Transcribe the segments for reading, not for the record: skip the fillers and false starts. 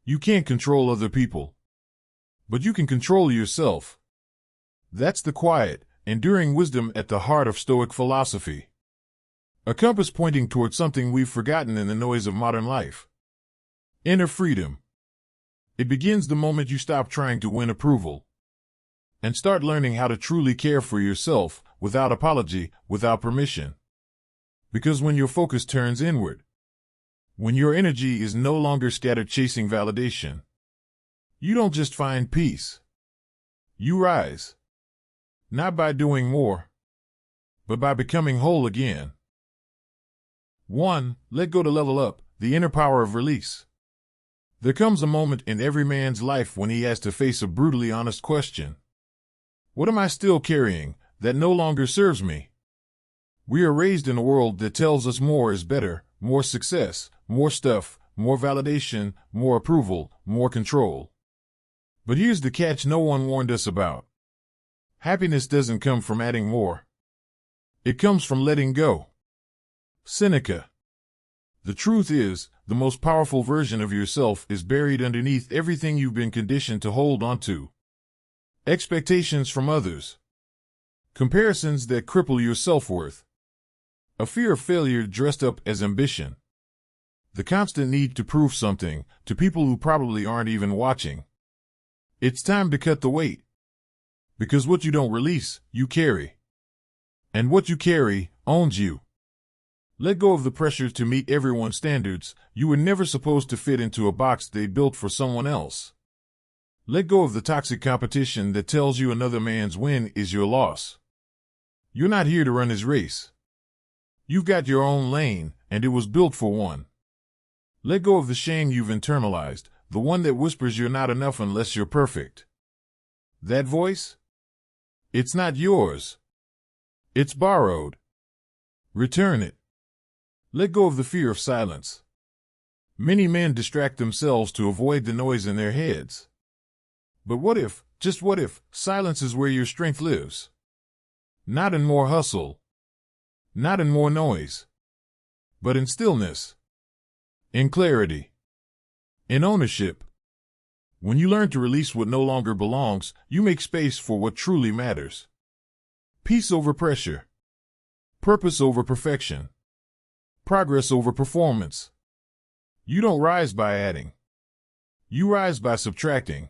You can't control other people, but you can control yourself. That's the quiet, enduring wisdom at the heart of Stoic philosophy. A compass pointing toward something we've forgotten in the noise of modern life. Inner freedom. It begins the moment you stop trying to win approval and start learning how to truly care for yourself without apology, without permission. Because when your focus turns inward, when your energy is no longer scattered chasing validation, you don't just find peace. You rise. Not by doing more, but by becoming whole again. 1. Let go to level up, the inner power of release. There comes a moment in every man's life when he has to face a brutally honest question. What am I still carrying that no longer serves me? We are raised in a world that tells us more is better, more success, more stuff, more validation, more approval, more control. But here's the catch no one warned us about. Happiness doesn't come from adding more. It comes from letting go. Seneca. The truth is, the most powerful version of yourself is buried underneath everything you've been conditioned to hold onto. Expectations from others. Comparisons that cripple your self-worth. A fear of failure dressed up as ambition. The constant need to prove something to people who probably aren't even watching. It's time to cut the weight. Because what you don't release, you carry. And what you carry owns you. Let go of the pressure to meet everyone's standards. You were never supposed to fit into a box they built for someone else. Let go of the toxic competition that tells you another man's win is your loss. You're not here to run his race. You've got your own lane, and it was built for one. Let go of the shame you've internalized, the one that whispers you're not enough unless you're perfect. That voice? It's not yours. It's borrowed. Return it. Let go of the fear of silence. Many men distract themselves to avoid the noise in their heads. But what if, just what if, silence is where your strength lives? Not in more hustle. Not in more noise. But in stillness. In clarity. In ownership. When you learn to release what no longer belongs, you make space for what truly matters. Peace over pressure. Purpose over perfection. Progress over performance. You don't rise by adding. You rise by subtracting.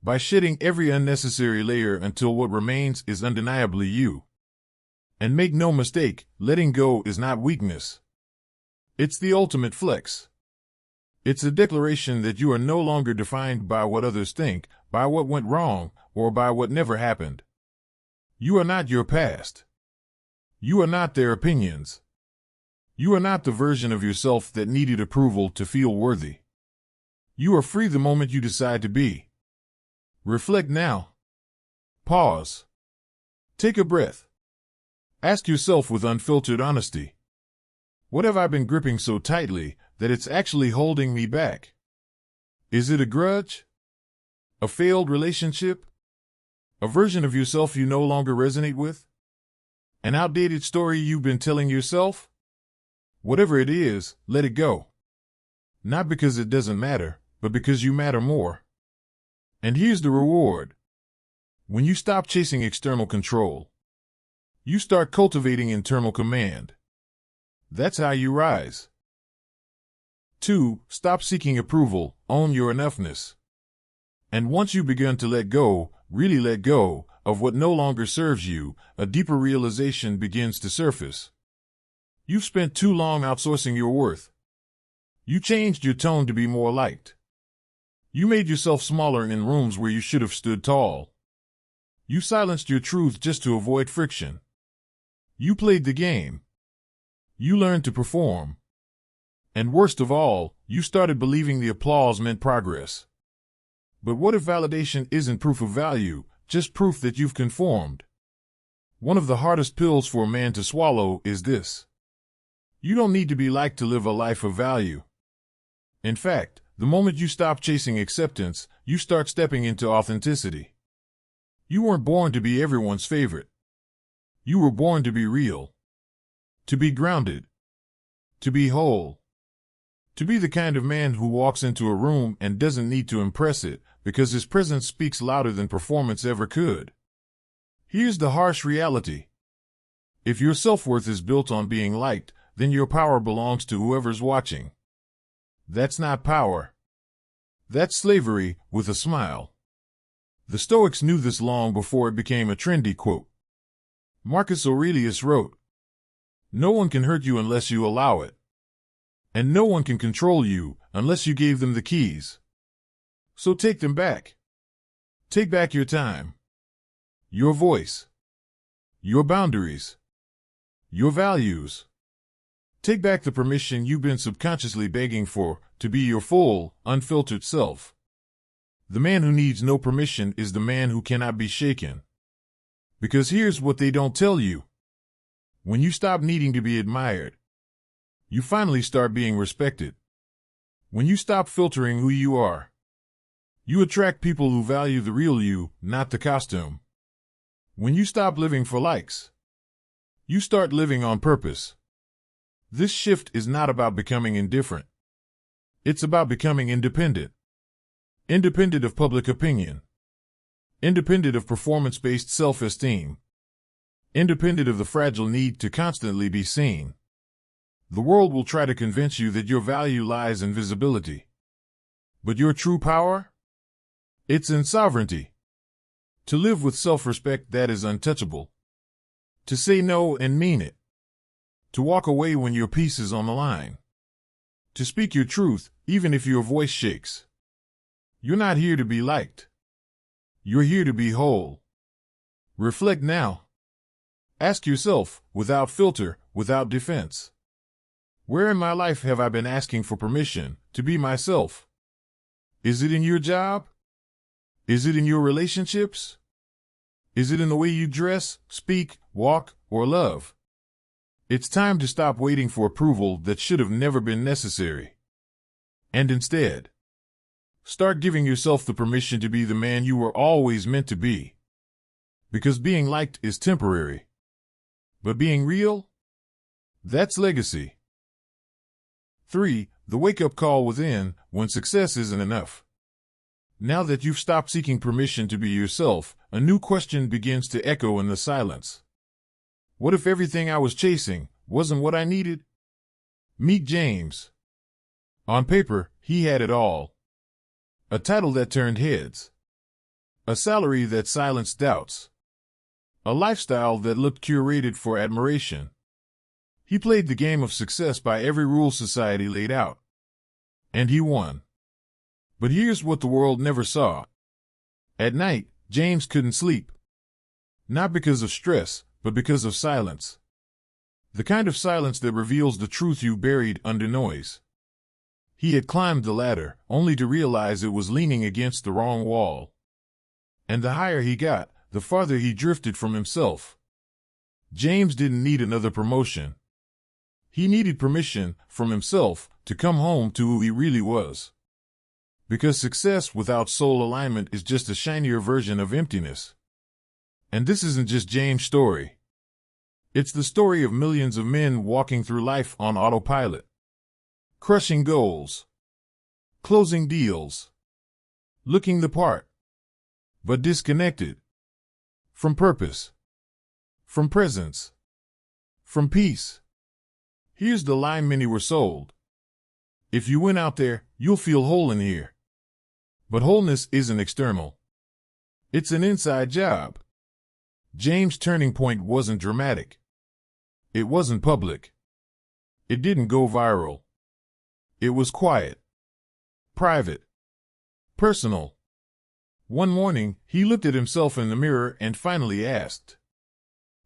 By shedding every unnecessary layer until what remains is undeniably you. And make no mistake, letting go is not weakness. It's the ultimate flex. It's a declaration that you are no longer defined by what others think, by what went wrong, or by what never happened. You are not your past. You are not their opinions. You are not the version of yourself that needed approval to feel worthy. You are free the moment you decide to be. Reflect now. Pause. Take a breath. Ask yourself with unfiltered honesty. What have I been gripping so tightly that it's actually holding me back? Is it a grudge? A failed relationship? A version of yourself you no longer resonate with? An outdated story you've been telling yourself? Whatever it is, let it go. Not because it doesn't matter, but because you matter more. And here's the reward. When you stop chasing external control, you start cultivating internal command. That's how you rise. 2. Stop seeking approval, own your enoughness. And once you begin to let go, really let go, of what no longer serves you, a deeper realization begins to surface. You've spent too long outsourcing your worth. You changed your tone to be more liked. You made yourself smaller in rooms where you should have stood tall. You silenced your truth just to avoid friction. You played the game. You learned to perform. And worst of all, you started believing the applause meant progress. But what if validation isn't proof of value, just proof that you've conformed? One of the hardest pills for a man to swallow is this. You don't need to be liked to live a life of value. In fact, the moment you stop chasing acceptance, you start stepping into authenticity. You weren't born to be everyone's favorite. You were born to be real. To be grounded. To be whole. To be the kind of man who walks into a room and doesn't need to impress it, because his presence speaks louder than performance ever could. Here's the harsh reality. If your self-worth is built on being liked, then your power belongs to whoever's watching. That's not power. That's slavery, with a smile. The Stoics knew this long before it became a trendy quote. Marcus Aurelius wrote, "No one can hurt you unless you allow it. And no one can control you unless you gave them the keys. So take them back. Take back your time, your voice, your boundaries, your values. Take back the permission you've been subconsciously begging for to be your full, unfiltered self. The man who needs no permission is the man who cannot be shaken. Because here's what they don't tell you. When you stop needing to be admired, you finally start being respected. When you stop filtering who you are, you attract people who value the real you, not the costume. When you stop living for likes, you start living on purpose. This shift is not about becoming indifferent. It's about becoming independent. Independent of public opinion. Independent of performance-based self-esteem. Independent of the fragile need to constantly be seen. The world will try to convince you that your value lies in visibility. But your true power? It's in sovereignty. To live with self-respect that is untouchable. To say no and mean it. To walk away when your peace is on the line. To speak your truth, even if your voice shakes. You're not here to be liked. You're here to be whole. Reflect now. Ask yourself, without filter, without defense. Where in my life have I been asking for permission to be myself? Is it in your job? Is it in your relationships? Is it in the way you dress, speak, walk, or love? It's time to stop waiting for approval that should have never been necessary. And instead, start giving yourself the permission to be the man you were always meant to be. Because being liked is temporary. But being real? That's legacy. 3. The wake-up call within when success isn't enough. Now that you've stopped seeking permission to be yourself, a new question begins to echo in the silence. What if everything I was chasing wasn't what I needed? Meet James. On paper, he had it all. A title that turned heads. A salary that silenced doubts. A lifestyle that looked curated for admiration. He played the game of success by every rule society laid out. And he won. But here's what the world never saw. At night, James couldn't sleep. Not because of stress, but because of silence. The kind of silence that reveals the truth you buried under noise. He had climbed the ladder, only to realize it was leaning against the wrong wall. And the higher he got, the farther he drifted from himself. James didn't need another promotion. He needed permission from himself to come home to who he really was. Because success without soul alignment is just a shinier version of emptiness. And this isn't just James' story. It's the story of millions of men walking through life on autopilot. Crushing goals. Closing deals. Looking the part. But disconnected. From purpose. From presence. From peace. Here's the line many were sold. If you went out there, you'll feel whole in here. But wholeness isn't external. It's an inside job. James' turning point wasn't dramatic. It wasn't public. It didn't go viral. It was quiet. Private. Personal. One morning, he looked at himself in the mirror and finally asked,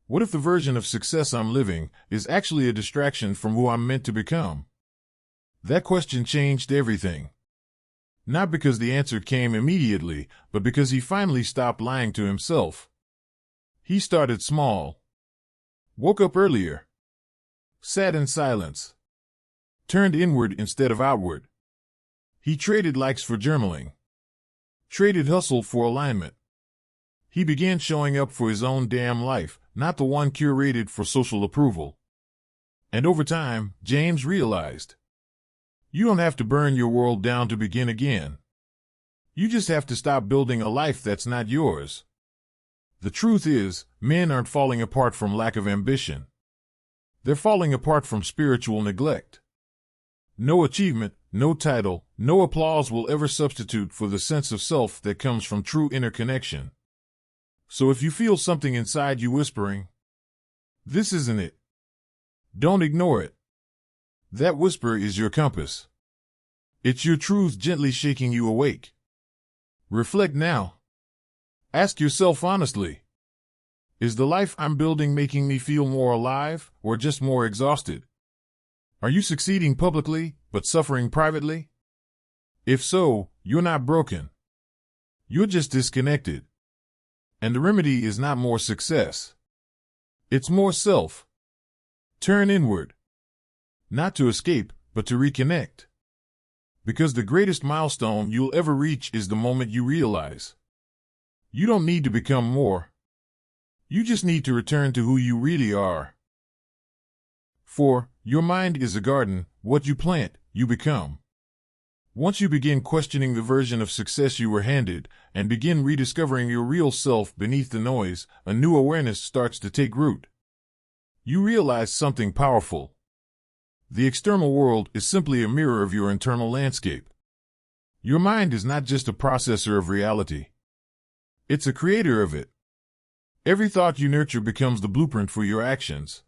what if the version of success I'm living is actually a distraction from who I'm meant to become? That question changed everything. Not because the answer came immediately, but because he finally stopped lying to himself. He started small. Woke up earlier. Sat in silence. Turned inward instead of outward. He traded likes for journaling. Traded hustle for alignment. He began showing up for his own damn life, not the one curated for social approval. And over time, James realized You don't have to burn your world down to begin again. You just have to stop building a life that's not yours. The truth is, men aren't falling apart from lack of ambition. They're falling apart from spiritual neglect. No achievement, no title, no applause will ever substitute for the sense of self that comes from true inner connection. So if you feel something inside you whispering, "This isn't it," don't ignore it. That whisper is your compass. It's your truth gently shaking you awake. Reflect now. Ask yourself honestly, is the life I'm building making me feel more alive or just more exhausted? Are you succeeding publicly but suffering privately? If so, you're not broken. You're just disconnected. And the remedy is not more success. It's more self. Turn inward. Not to escape, but to reconnect. Because the greatest milestone you'll ever reach is the moment you realize you don't need to become more. You just need to return to who you really are. For your mind is a garden. What you plant, you become. Once you begin questioning the version of success you were handed and begin rediscovering your real self beneath the noise, a new awareness starts to take root. You realize something powerful. The external world is simply a mirror of your internal landscape. Your mind is not just a processor of reality. It's a creator of it. Every thought you nurture becomes the blueprint for your actions.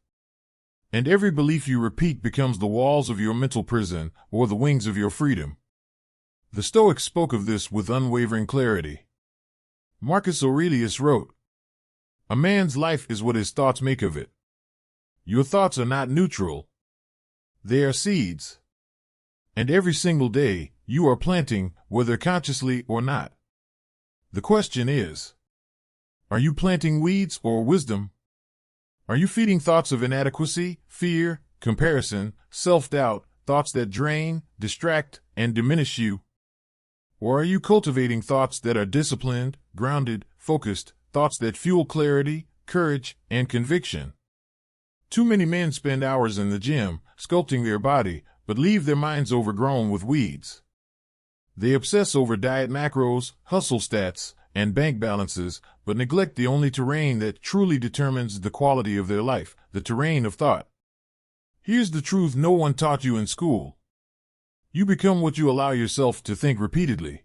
And every belief you repeat becomes the walls of your mental prison or the wings of your freedom. The Stoics spoke of this with unwavering clarity. Marcus Aurelius wrote, "A man's life is what his thoughts make of it." Your thoughts are not neutral. They are seeds. And every single day, you are planting, whether consciously or not. The question is, are you planting weeds or wisdom? Are you feeding thoughts of inadequacy, fear, comparison, self-doubt, thoughts that drain, distract, and diminish you? Or are you cultivating thoughts that are disciplined, grounded, focused, thoughts that fuel clarity, courage, and conviction? Too many men spend hours in the gym, sculpting their body, but leave their minds overgrown with weeds. They obsess over diet macros, hustle stats, and bank balances, but neglect the only terrain that truly determines the quality of their life, the terrain of thought. Here's the truth no one taught you in school. You become what you allow yourself to think repeatedly.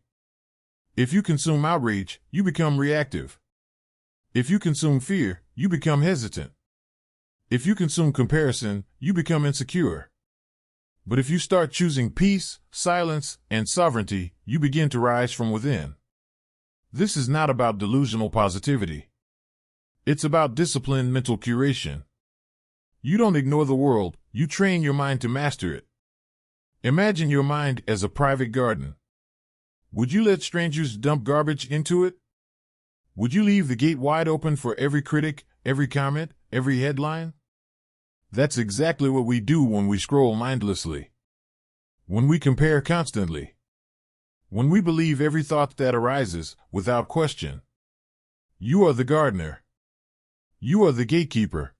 If you consume outrage, you become reactive. If you consume fear, you become hesitant. If you consume comparison, you become insecure. But if you start choosing peace, silence, and sovereignty, you begin to rise from within. This is not about delusional positivity. It's about disciplined mental curation. You don't ignore the world, you train your mind to master it. Imagine your mind as a private garden. Would you let strangers dump garbage into it? Would you leave the gate wide open for every critic, every comment, every headline? That's exactly what we do when we scroll mindlessly. When we compare constantly. When we believe every thought that arises, without question. You are the gardener. You are the gatekeeper.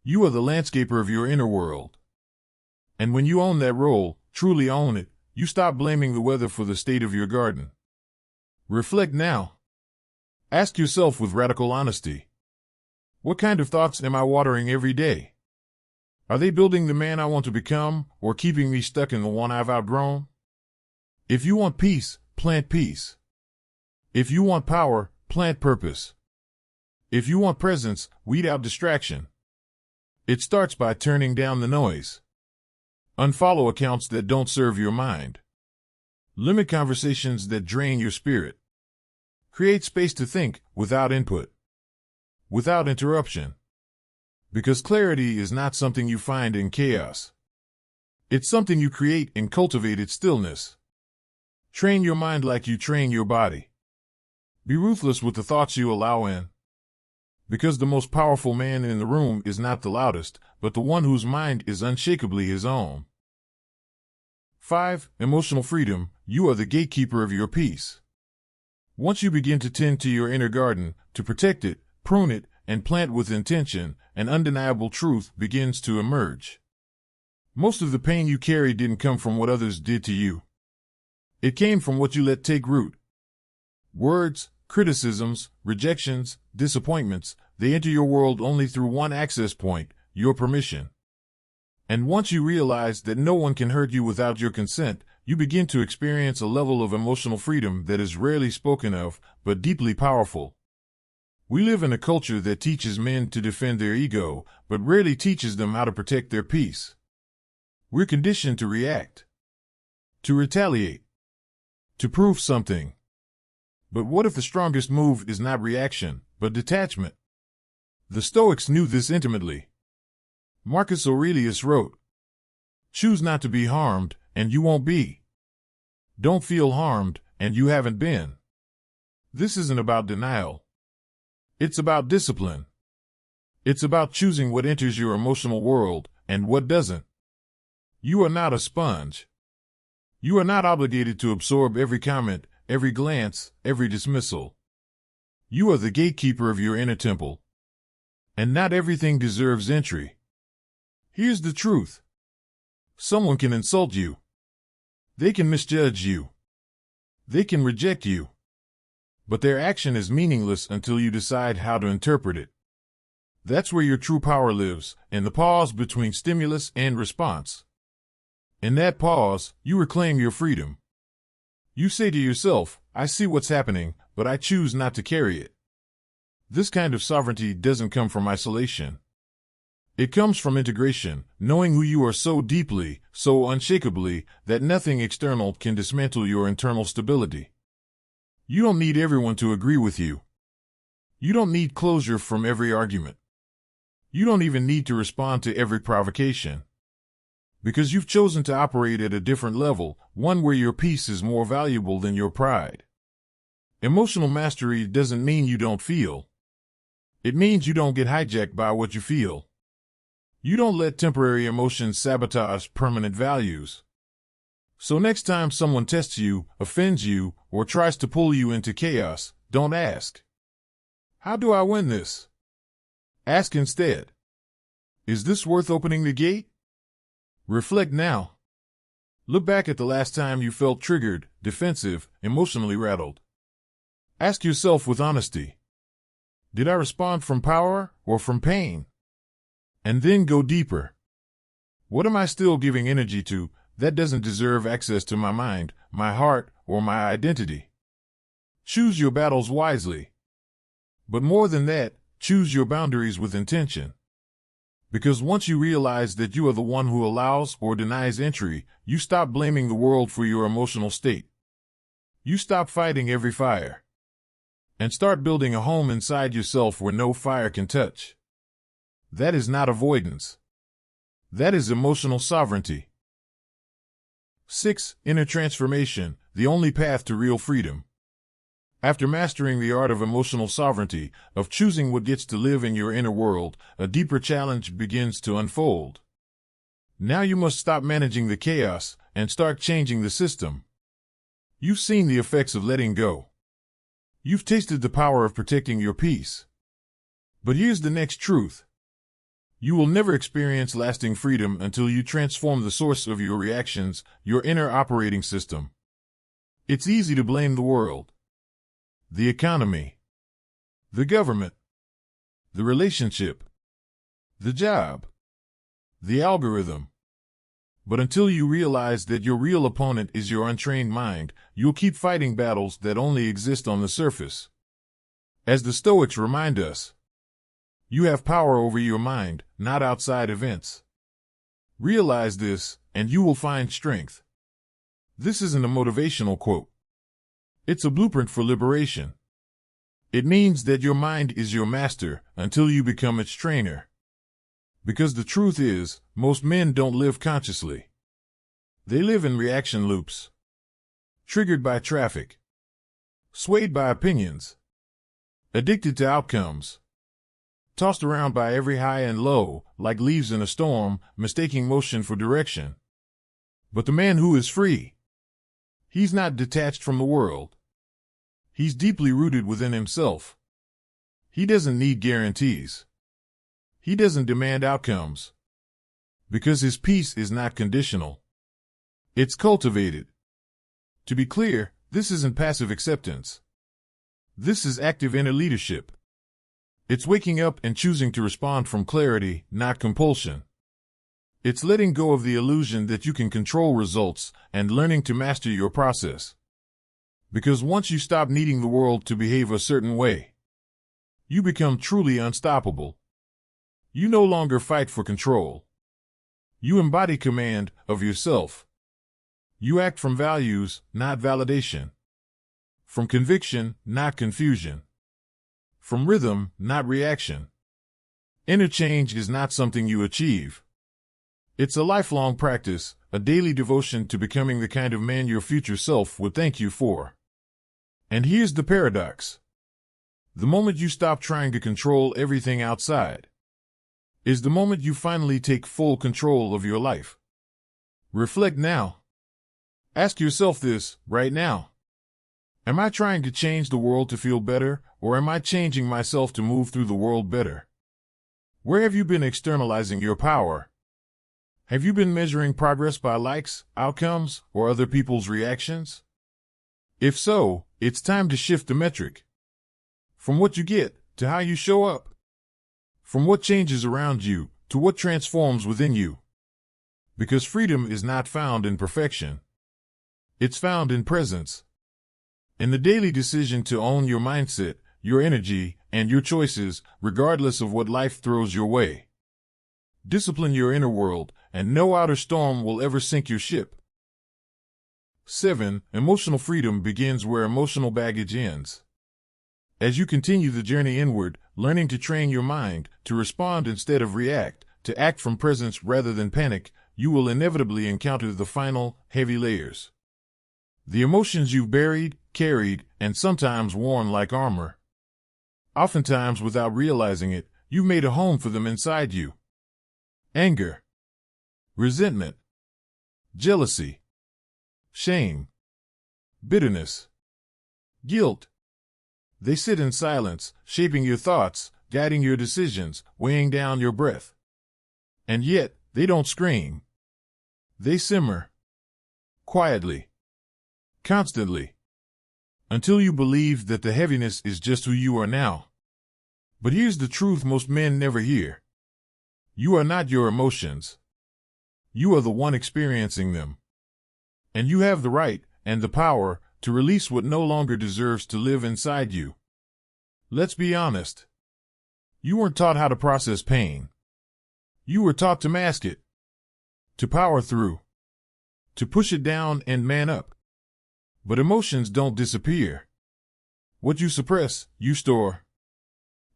You are the landscaper of your inner world. And when you own that role, truly own it, you stop blaming the weather for the state of your garden. Reflect now. Ask yourself with radical honesty. What kind of thoughts am I watering every day? Are they building the man I want to become, or keeping me stuck in the one I've outgrown? If you want peace, plant peace. If you want power, plant purpose. If you want presence, weed out distraction. It starts by turning down the noise. Unfollow accounts that don't serve your mind. Limit conversations that drain your spirit. Create space to think without input, without interruption. Because clarity is not something you find in chaos. It's something you create in cultivated stillness. Train your mind like you train your body. Be ruthless with the thoughts you allow in. Because the most powerful man in the room is not the loudest, but the one whose mind is unshakably his own. 5. Emotional freedom. You are the gatekeeper of your peace. Once you begin to tend to your inner garden, to protect it, prune it, and plant with intention, an undeniable truth begins to emerge. Most of the pain you carry didn't come from what others did to you. It came from what you let take root. Words, criticisms, rejections, disappointments, they enter your world only through one access point, your permission. And once you realize that no one can hurt you without your consent, you begin to experience a level of emotional freedom that is rarely spoken of, but deeply powerful. We live in a culture that teaches men to defend their ego, but rarely teaches them how to protect their peace. We're conditioned to react, to retaliate, to prove something. But what if the strongest move is not reaction, but detachment? The Stoics knew this intimately. Marcus Aurelius wrote, "Choose not to be harmed, and you won't be. Don't feel harmed, and you haven't been." This isn't about denial. It's about discipline. It's about choosing what enters your emotional world and what doesn't. You are not a sponge. You are not obligated to absorb every comment, every glance, every dismissal. You are the gatekeeper of your inner temple. And not everything deserves entry. Here's the truth. Someone can insult you. They can misjudge you. They can reject you. But their action is meaningless until you decide how to interpret it. That's where your true power lives, in the pause between stimulus and response. In that pause, you reclaim your freedom. You say to yourself, "I see what's happening, but I choose not to carry it." This kind of sovereignty doesn't come from isolation. It comes from integration, knowing who you are so deeply, so unshakably, that nothing external can dismantle your internal stability. You don't need everyone to agree with you. You don't need closure from every argument. You don't even need to respond to every provocation. Because you've chosen to operate at a different level, one where your peace is more valuable than your pride. Emotional mastery doesn't mean you don't feel. It means you don't get hijacked by what you feel. You don't let temporary emotions sabotage permanent values. So next time someone tests you, offends you, or tries to pull you into chaos, don't ask, "How do I win this?" Ask instead, "Is this worth opening the gate?" Reflect now. Look back at the last time you felt triggered, defensive, emotionally rattled. Ask yourself with honesty, did I respond from power or from pain? And then go deeper. What am I still giving energy to that doesn't deserve access to my mind, my heart, or my identity? Choose your battles wisely. But more than that, choose your boundaries with intention. Because once you realize that you are the one who allows or denies entry, you stop blaming the world for your emotional state. You stop fighting every fire. And start building a home inside yourself where no fire can touch. That is not avoidance. That is emotional sovereignty. 6. Inner transformation, the only path to real freedom. After mastering the art of emotional sovereignty, of choosing what gets to live in your inner world, a deeper challenge begins to unfold. Now you must stop managing the chaos and start changing the system. You've seen the effects of letting go. You've tasted the power of protecting your peace. But here's the next truth. You will never experience lasting freedom until you transform the source of your reactions, your inner operating system. It's easy to blame the world, the economy, the government, the relationship, the job, the algorithm. But until you realize that your real opponent is your untrained mind, you'll keep fighting battles that only exist on the surface. As the Stoics remind us, you have power over your mind, not outside events. Realize this, and you will find strength. This isn't a motivational quote. It's a blueprint for liberation. It means that your mind is your master until you become its trainer. Because the truth is, most men don't live consciously. They live in reaction loops. Triggered by traffic. Swayed by opinions. Addicted to outcomes. Tossed around by every high and low, like leaves in a storm, mistaking motion for direction. But the man who is free, he's not detached from the world. He's deeply rooted within himself. He doesn't need guarantees. He doesn't demand outcomes. because his peace is not conditional. It's cultivated. To be clear, this isn't passive acceptance. This is active inner leadership. It's waking up and choosing to respond from clarity, not compulsion. It's letting go of the illusion that you can control results and learning to master your process. Because once you stop needing the world to behave a certain way, you become truly unstoppable. You no longer fight for control. You embody command of yourself. You act from values, not validation. From conviction, not confusion. From rhythm, not reaction. Inner change is not something you achieve. It's a lifelong practice, a daily devotion to becoming the kind of man your future self would thank you for. And here's the paradox. The moment you stop trying to control everything outside is the moment you finally take full control of your life. Reflect now. Ask yourself this right now. Am I trying to change the world to feel better, or am I changing myself to move through the world better? Where have you been externalizing your power? Have you been measuring progress by likes, outcomes, or other people's reactions? If so, it's time to shift the metric. From what you get, to how you show up. From what changes around you, to what transforms within you. Because freedom is not found in perfection. It's found in presence. In the daily decision to own your mindset, your energy, and your choices, regardless of what life throws your way. Discipline your inner world, and no outer storm will ever sink your ship. 7. Emotional freedom begins where emotional baggage ends. As you continue the journey inward, learning to train your mind, to respond instead of react, to act from presence rather than panic, you will inevitably encounter the final, heavy layers. The emotions you've buried, carried, and sometimes worn like armor. Oftentimes, without realizing it, you've made a home for them inside you. Anger, resentment, jealousy, shame, bitterness, guilt. They sit in silence, shaping your thoughts, guiding your decisions, weighing down your breath. And yet, they don't scream. They simmer. Quietly. Constantly. Until you believe that the heaviness is just who you are now. But here's the truth most men never hear. You are not your emotions. You are the one experiencing them. And you have the right, and the power, to release what no longer deserves to live inside you. Let's be honest. You weren't taught how to process pain. You were taught to mask it. To power through. To push it down and man up. But emotions don't disappear. What you suppress, you store.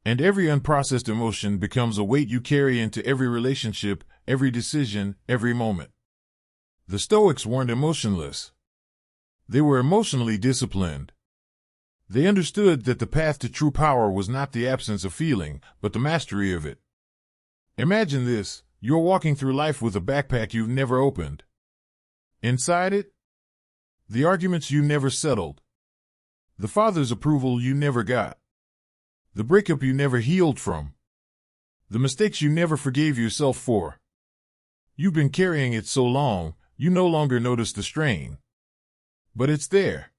And every unprocessed emotion becomes a weight you carry into every relationship, every decision, every moment. The Stoics weren't emotionless. They were emotionally disciplined. They understood that the path to true power was not the absence of feeling, but the mastery of it. Imagine this, you're walking through life with a backpack you've never opened. Inside it, the arguments you never settled. The father's approval you never got. The breakup you never healed from. The mistakes you never forgave yourself for. You've been carrying it so long, you no longer notice the strain. But it's there.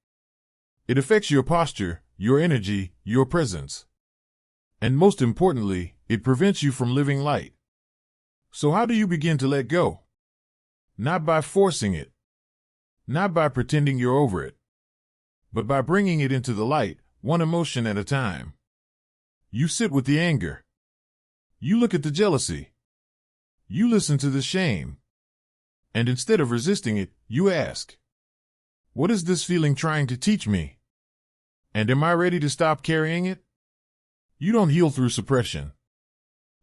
It affects your posture, your energy, your presence. And most importantly, it prevents you from living light. So how do you begin to let go? Not by forcing it. Not by pretending you're over it. But by bringing it into the light, one emotion at a time. You sit with the anger. You look at the jealousy. You listen to the shame. And instead of resisting it, you ask, what is this feeling trying to teach me? And am I ready to stop carrying it? You don't heal through suppression.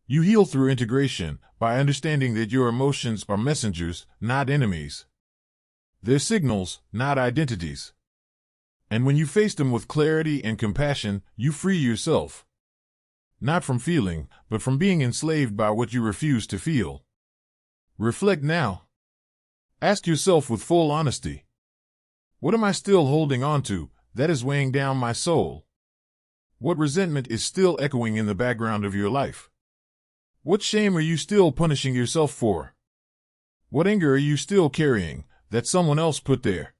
You heal through integration, by understanding that your emotions are messengers, not enemies. They're signals, not identities. And when you face them with clarity and compassion, you free yourself. Not from feeling, but from being enslaved by what you refuse to feel. Reflect now. Ask yourself with full honesty. What am I still holding on to that is weighing down my soul? What resentment is still echoing in the background of your life? What shame are you still punishing yourself for? What anger are you still carrying that someone else put there?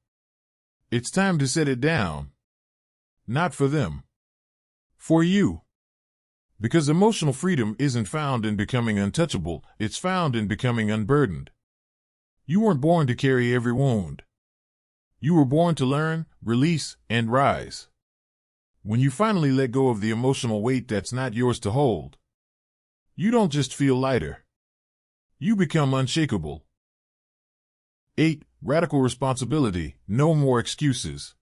It's time to set it down. Not for them. For you. Because emotional freedom isn't found in becoming untouchable, it's found in becoming unburdened. You weren't born to carry every wound. You were born to learn, release, and rise. When you finally let go of the emotional weight that's not yours to hold, you don't just feel lighter. You become unshakable. 8. Radical responsibility. No more excuses.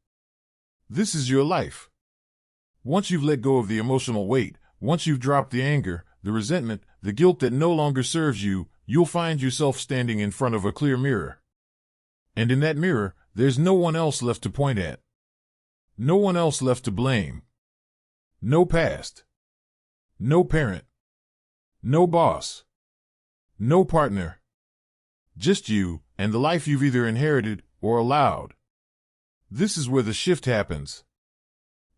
This is your life. Once you've let go of the emotional weight, once you've dropped the anger, the resentment, the guilt that no longer serves you, you'll find yourself standing in front of a clear mirror. And in that mirror, there's no one else left to point at. No one else left to blame. No past. No parent. No boss. No partner. Just you and the life you've either inherited or allowed. This is where the shift happens.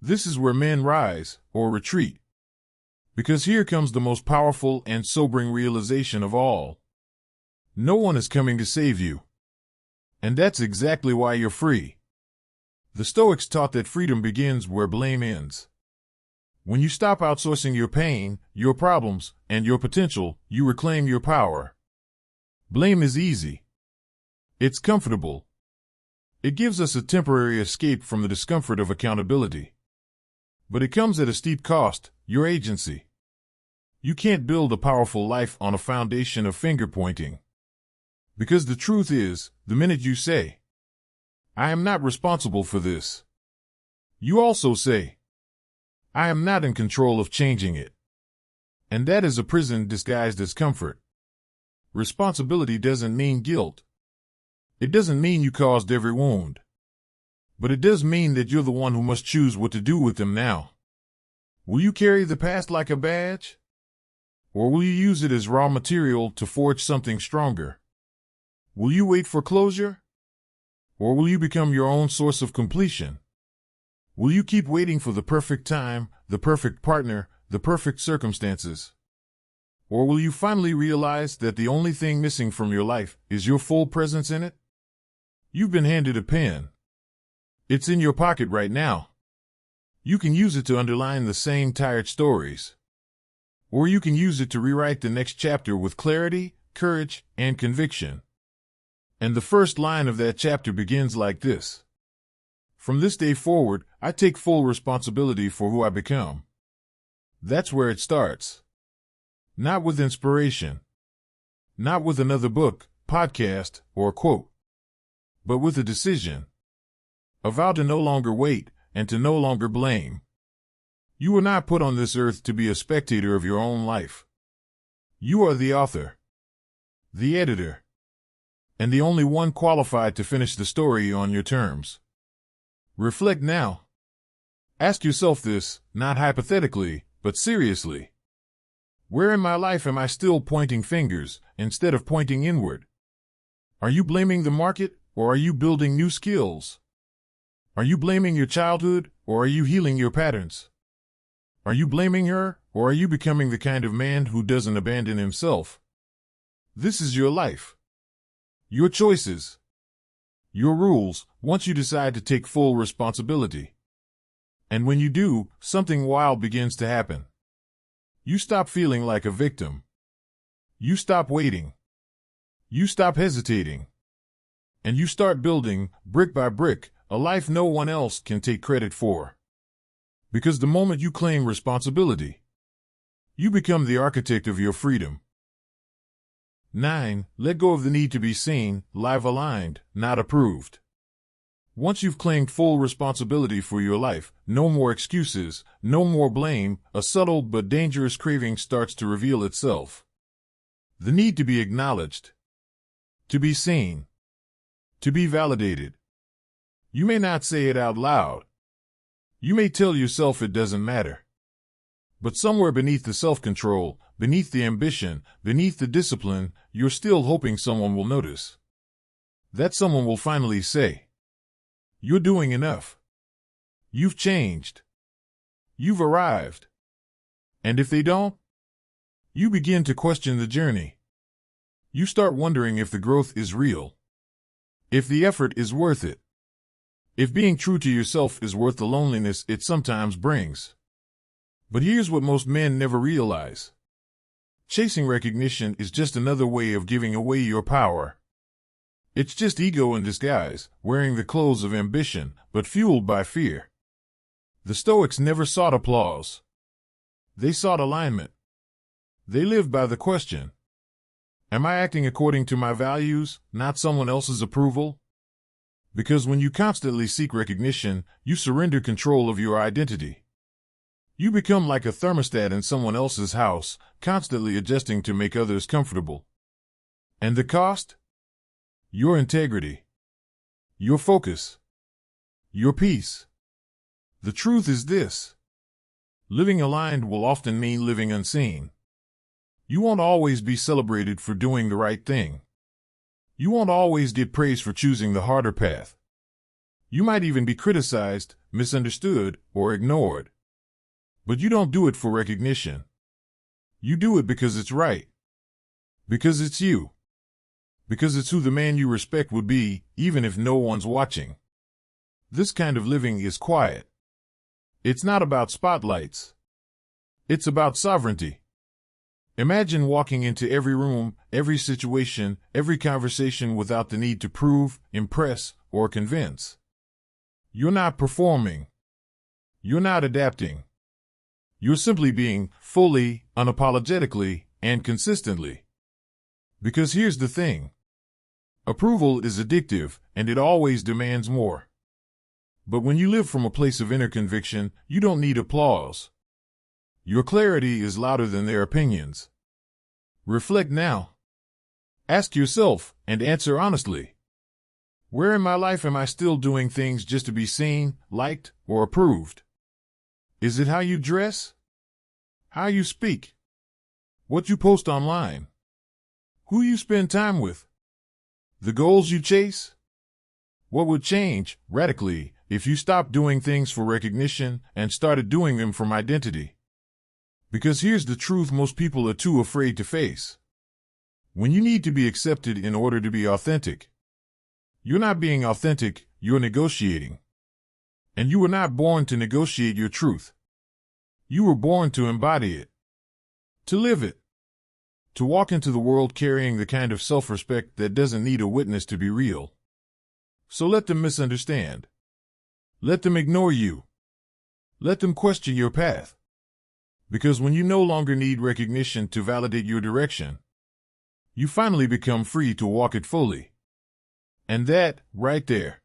This is where men rise or retreat. Because here comes the most powerful and sobering realization of all. No one is coming to save you. And that's exactly why you're free. The Stoics taught that freedom begins where blame ends. When you stop outsourcing your pain, your problems, and your potential, you reclaim your power. Blame is easy. It's comfortable. It gives us a temporary escape from the discomfort of accountability. But it comes at a steep cost, your agency. You can't build a powerful life on a foundation of finger-pointing. Because the truth is, the minute you say, I am not responsible for this, you also say, I am not in control of changing it. And that is a prison disguised as comfort. Responsibility doesn't mean guilt. It doesn't mean you caused every wound. But it does mean that you're the one who must choose what to do with them now. Will you carry the past like a badge? Or will you use it as raw material to forge something stronger? Will you wait for closure? Or will you become your own source of completion? Will you keep waiting for the perfect time, the perfect partner, the perfect circumstances? Or will you finally realize that the only thing missing from your life is your full presence in it? You've been handed a pen. It's in your pocket right now. You can use it to underline the same tired stories. Or you can use it to rewrite the next chapter with clarity, courage, and conviction. And the first line of that chapter begins like this. From this day forward, I take full responsibility for who I become. That's where it starts. Not with inspiration. Not with another book, podcast, or quote. But with a decision. A vow to no longer wait and to no longer blame. You were not put on this earth to be a spectator of your own life. You are the author. The editor. And the only one qualified to finish the story on your terms. Reflect now. Ask yourself this, not hypothetically, but seriously. Where in my life am I still pointing fingers instead of pointing inward? Are you blaming the market, or are you building new skills? Are you blaming your childhood, or are you healing your patterns? Are you blaming her, or are you becoming the kind of man who doesn't abandon himself? This is your life. Your choices. Your rules, once you decide to take full responsibility. And when you do, something wild begins to happen. You stop feeling like a victim. You stop waiting. You stop hesitating. And you start building, brick by brick, a life no one else can take credit for. Because the moment you claim responsibility, you become the architect of your freedom. 9. Let go of the need to be seen, live aligned, not approved. Once you've claimed full responsibility for your life, no more excuses, no more blame, a subtle but dangerous craving starts to reveal itself. The need to be acknowledged. To be seen. To be validated. You may not say it out loud. You may tell yourself it doesn't matter. But somewhere beneath the self-control, beneath the ambition, beneath the discipline, you're still hoping someone will notice. That someone will finally say, you're doing enough. You've changed. You've arrived. And if they don't, you begin to question the journey. You start wondering if the growth is real, if the effort is worth it, if being true to yourself is worth the loneliness it sometimes brings. But here's what most men never realize. Chasing recognition is just another way of giving away your power. It's just ego in disguise, wearing the clothes of ambition, but fueled by fear. The Stoics never sought applause. They sought alignment. They lived by the question, am I acting according to my values, not someone else's approval? Because when you constantly seek recognition, you surrender control of your identity. You become like a thermostat in someone else's house, constantly adjusting to make others comfortable. And the cost? Your integrity. Your focus. Your peace. The truth is this. Living aligned will often mean living unseen. You won't always be celebrated for doing the right thing. You won't always get praise for choosing the harder path. You might even be criticized, misunderstood, or ignored. But you don't do it for recognition. You do it because it's right. Because it's you. Because it's who the man you respect would be, even if no one's watching. This kind of living is quiet. It's not about spotlights. It's about sovereignty. Imagine walking into every room, every situation, every conversation without the need to prove, impress, or convince. You're not performing. You're not adapting. You're simply being fully, unapologetically, and consistently. Because here's the thing. Approval is addictive, and it always demands more. But when you live from a place of inner conviction, you don't need applause. Your clarity is louder than their opinions. Reflect now. Ask yourself, and answer honestly. Where in my life am I still doing things just to be seen, liked, or approved? Is it how you dress? How you speak? What you post online? Who you spend time with? The goals you chase? What would change, radically, if you stopped doing things for recognition and started doing them from identity? Because here's the truth most people are too afraid to face. When you need to be accepted in order to be authentic, you're not being authentic, you're negotiating. And you were not born to negotiate your truth. You were born to embody it. To live it. To walk into the world carrying the kind of self-respect that doesn't need a witness to be real. So let them misunderstand. Let them ignore you. Let them question your path. Because when you no longer need recognition to validate your direction, you finally become free to walk it fully. And that, right there,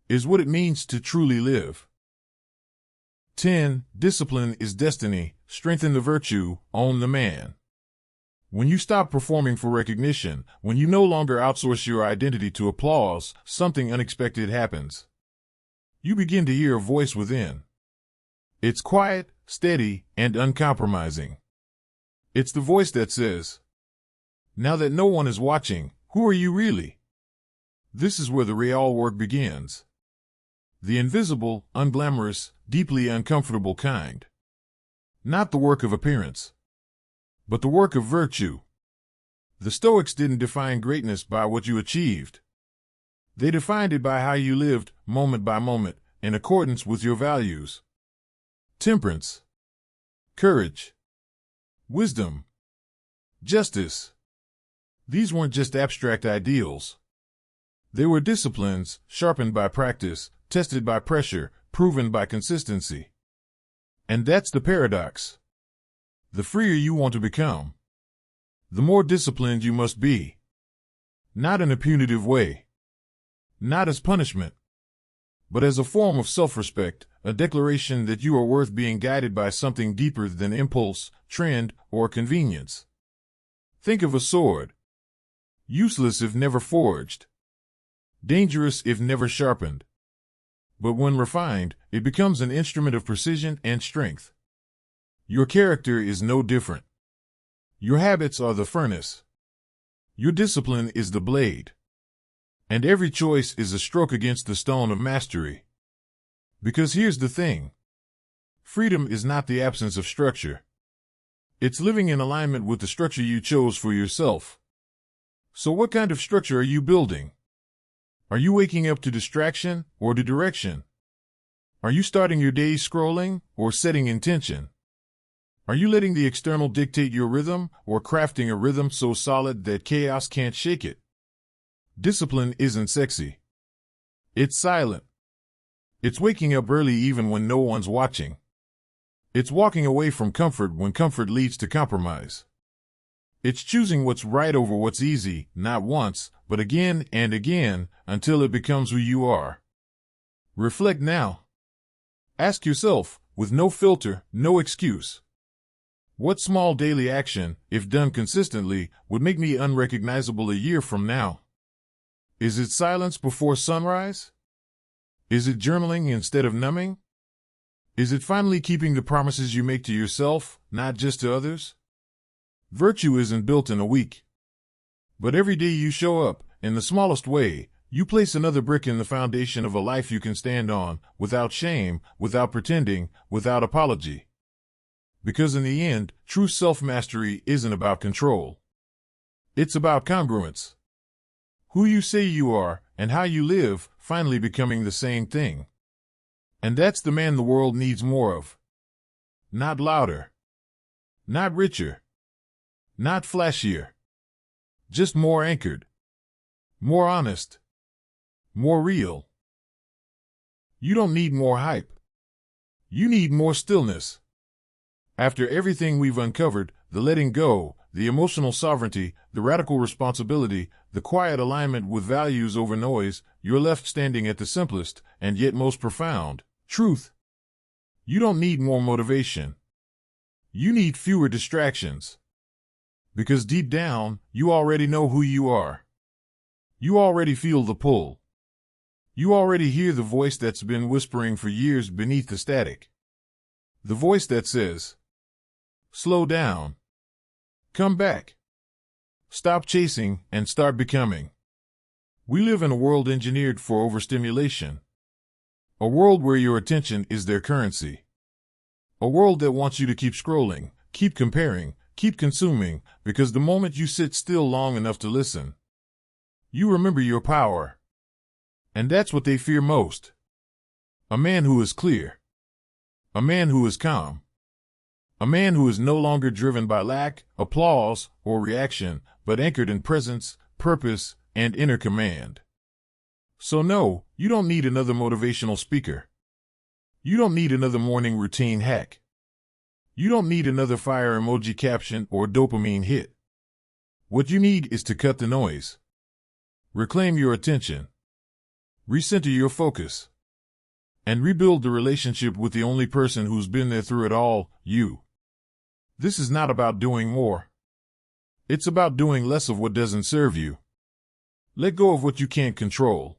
is what it means to truly live. 10. Discipline is destiny. Strengthen the virtue, own the man. When you stop performing for recognition, when you no longer outsource your identity to applause, something unexpected happens. You begin to hear a voice within. It's quiet, steady, and uncompromising. It's the voice that says, now that no one is watching, who are you really? This is where the real work begins. The invisible, unglamorous, deeply uncomfortable kind. Not the work of appearance, but the work of virtue. The Stoics didn't define greatness by what you achieved. They defined it by how you lived, moment by moment, in accordance with your values. Temperance, courage, wisdom, justice. These weren't just abstract ideals. They were disciplines, sharpened by practice, tested by pressure, proven by consistency. And that's the paradox. The freer you want to become, the more disciplined you must be. Not in a punitive way. Not as punishment, but as a form of self-respect, a declaration that you are worth being guided by something deeper than impulse, trend, or convenience. Think of a sword. Useless if never forged. Dangerous if never sharpened. But when refined, it becomes an instrument of precision and strength. Your character is no different. Your habits are the furnace. Your discipline is the blade. And every choice is a stroke against the stone of mastery. Because here's the thing. Freedom is not the absence of structure. It's living in alignment with the structure you chose for yourself. So what kind of structure are you building? Are you waking up to distraction or to direction? Are you starting your day scrolling or setting intention? Are you letting the external dictate your rhythm or crafting a rhythm so solid that chaos can't shake it? Discipline isn't sexy. It's silent. It's waking up early even when no one's watching. It's walking away from comfort when comfort leads to compromise. It's choosing what's right over what's easy, not once, but again and again, until it becomes who you are. Reflect now. Ask yourself, with no filter, no excuse, what small daily action, if done consistently, would make me unrecognizable a year from now? Is it silence before sunrise? Is it journaling instead of numbing? Is it finally keeping the promises you make to yourself, not just to others? Virtue isn't built in a week. But every day you show up, in the smallest way, you place another brick in the foundation of a life you can stand on, without shame, without pretending, without apology. Because in the end, true self-mastery isn't about control. It's about congruence. Who you say you are, and how you live, finally becoming the same thing. And that's the man the world needs more of. Not louder. Not richer. Not flashier. Just more anchored. More honest. More real. You don't need more hype. You need more stillness. After everything we've uncovered, the letting go, the emotional sovereignty, the radical responsibility, the quiet alignment with values over noise, you're left standing at the simplest, and yet most profound, truth. You don't need more motivation. You need fewer distractions. Because deep down, you already know who you are. You already feel the pull. You already hear the voice that's been whispering for years beneath the static. The voice that says, slow down. Come back. Stop chasing and start becoming. We live in a world engineered for overstimulation. A world where your attention is their currency. A world that wants you to keep scrolling, keep comparing, keep consuming, because the moment you sit still long enough to listen, you remember your power. And that's what they fear most. A man who is clear. A man who is calm. A man who is no longer driven by lack, applause, or reaction, but anchored in presence, purpose, and inner command. So no, you don't need another motivational speaker. You don't need another morning routine hack. You don't need another fire emoji caption or dopamine hit. What you need is to cut the noise. Reclaim your attention. Recenter your focus. And rebuild the relationship with the only person who's been there through it all, you. This is not about doing more. It's about doing less of what doesn't serve you. Let go of what you can't control.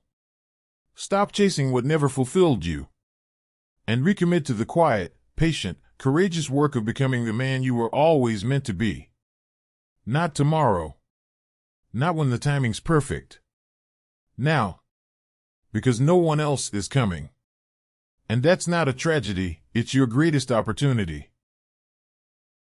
Stop chasing what never fulfilled you. And recommit to the quiet, patient, courageous work of becoming the man you were always meant to be. Not tomorrow. Not when the timing's perfect. Now. Because no one else is coming. And that's not a tragedy, it's your greatest opportunity.